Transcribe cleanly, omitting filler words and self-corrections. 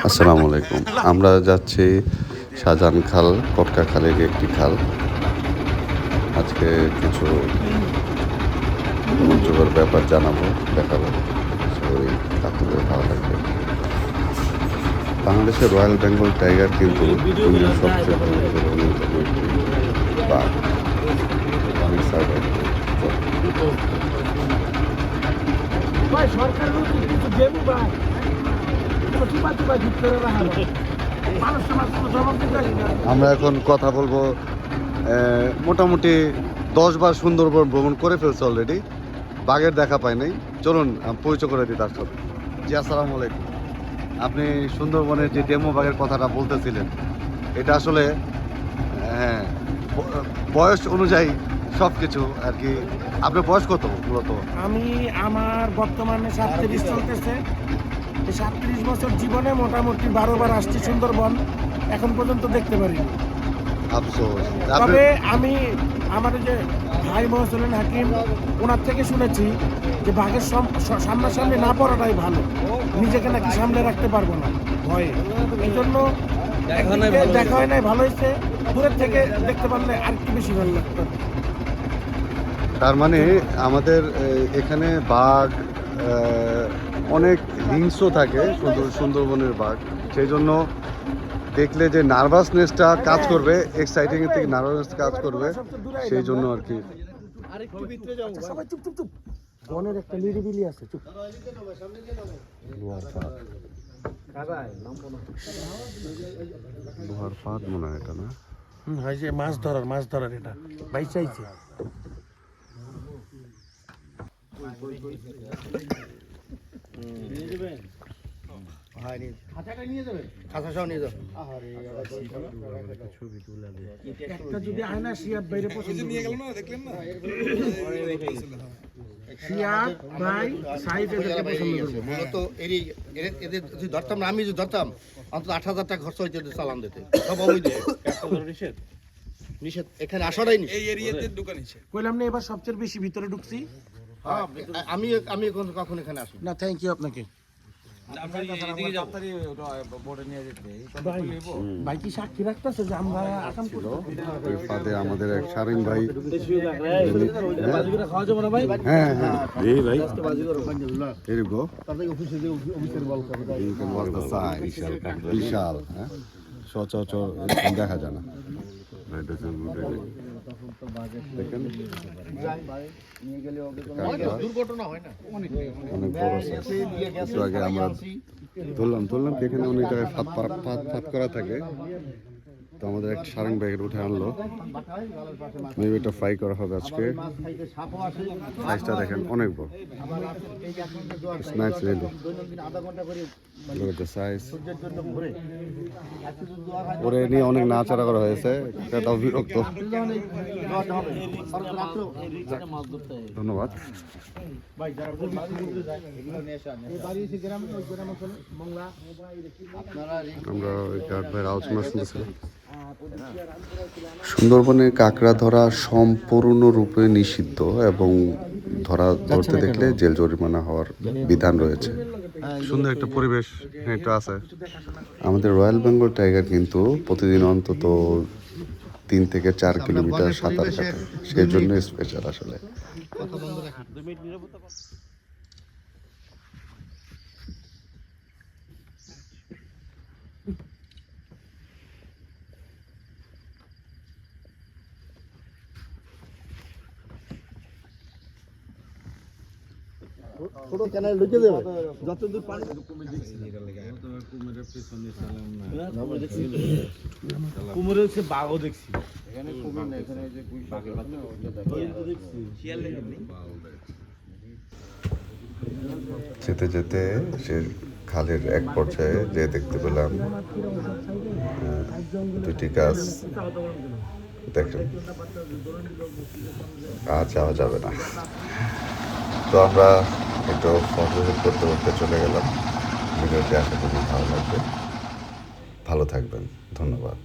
আসসালামু আলাইকুম। আমরা যাচ্ছি শাহজাহান খাল, কটকা খালের একটি খাল। আজকে কিছু মনোযোগের ব্যাপার জানাবো, দেখাবো। ওই আপনাদের ভালো লাগবে। বাংলাদেশের রয়্যাল বেঙ্গল টাইগার কিন্তু দুনিয়ার সবচেয়ে অন্যতম একটি বাঘ। আমরা এখন কথা বলবো। মোটামুটি 10 বার সুন্দরবন ভ্রমণ করে ফেলছে অলরেডি, বাঘের দেখা পাই নাই। চলুন পরিচয় করে দিই তার সাথে। জি আসসালামু আলাইকুম। আপনি সুন্দরবনের যে ডেমো বাঘের কথাটা বলতেছিলেন, এটা আসলে বয়স অনুযায়ী সব কিছু আর কি। আপনার বয়স কত মূলত? আমার বর্তমানে 37 চলতেছে। 37 বছর জীবনে মোটামুটি 12 বার আসছি সুন্দরবন, এখন পর্যন্ত দেখতে পারিনি। আফসোস। তবে আমি আমার যে ভাই মহসিন হাকিম, ওনার থেকে শুনেছি যে বাঘের সামনাসামনি না পড়াটাই ভালো, নিজেকে নাকি সামলে রাখতে পারবো না ভয়ে। এই জন্য দেখা হয় নাই, ভালো হয়েছে। দূরের থেকে দেখতে পারলে আর একটু বেশি ভালো লাগতো। তার মানে আমাদের এখানে বাঘ অনেক হিংস্র থাকে, সুন্দরবনের বাঘ। সেই জন্য দেখলে যে নার্ভাসনেসটা কাজ করবে, এক্সাইটিং এর থেকে নার্ভাসনেস কাজ করবে, সেই জন্য আর কি। বনের একটা নিরিবিলি আছে, চুপ। লোহার ফাঁদ মনে হয় এটা, না? হয় যে মাছ ধরার এটা ভাই চাইছে। যদি আয়না শিয়াব বাইরে পছন্দ নিয়ে গেল না, দেখলেন না? শিয়াব ভাই সাইড এদেরকে পছন্দ করবে। মূলত এদের যদি ধরতাম না, আমি যদি ধরতাম অন্তত 8,000 টাকা খরচ হইতে চালান দিতে, সব অবৈধ। নিষেধ এখানে আসাটাই নিষেধ। এই এরিয়াতে ঢোকা নিষেধ। কইলাম না এবার সবচেয়ে বেশি ভিতরে ঢুকছি। আমি কখন এখানে আসি না, থ্যাংক ইউ আপনাকে। ভাই কি সাক্ষী রাখতেছে যে আমরা আকাম করব? ওই ফাঁদে আমাদের এক শারীন ভাই। খাওয়া যাবে না ভাই? হ্যাঁ হ্যাঁ, এই ভাই here you go. You can watch the size. বিশাল, হ্যাঁ, সচরাচর দেখা যায় না। দেখেন দুর্ঘটনা হয় না, অনেক বড় size। একটু আগে আমরা ধরলাম কি এখানে অনেক জায়গায় ফাঁদ করা থাকে। তো আমাদের একটা সারেং ব্যাগের উঠে আনলো, মেবি এটা ফ্রাই করা হবে আজকে। সাইজটা দেখেন অনেক বড়। It's nice really. Look at the size. ওরে নিয়ে অনেক নাচাড়া করা হয়েছে, এটাও বিরক্ত। ধন্যবাদ। আমরা গার্ড ভাইয়ের আলোচনা শুনতেছিলাম। সুন্দরবনে কাঁকড়া ধরা সম্পূর্ণরূপে নিষিদ্ধ এবং ধরতে দেখলে জেল জরিমানা হওয়ার বিধান রয়েছে। সুন্দর একটা পরিবেশ এটা আছে। আমাদের রয়্যাল বেঙ্গল টাইগার কিন্তু প্রতিদিন অন্তত 3 থেকে 4 কিলোমিটার সাঁতার কাটে, সেই জন্য স্পেশাল আসলে। ছোট চ্যানেল ঢুকে দেবে যতদূর পানি। কুমিরের সে বাঘও দেখছি। যেতে যেতে সে খালের এক পর্যায়ে যে দেখতে পেলাম 2টি গাছ। দেখেন আর যাওয়া যাবে না, তো আমরা একটু ফটো করতে করতে চলে গেলাম। ভিডিওটি আশা করি ভালো লাগবে। ভালো থাকবেন, ধন্যবাদ।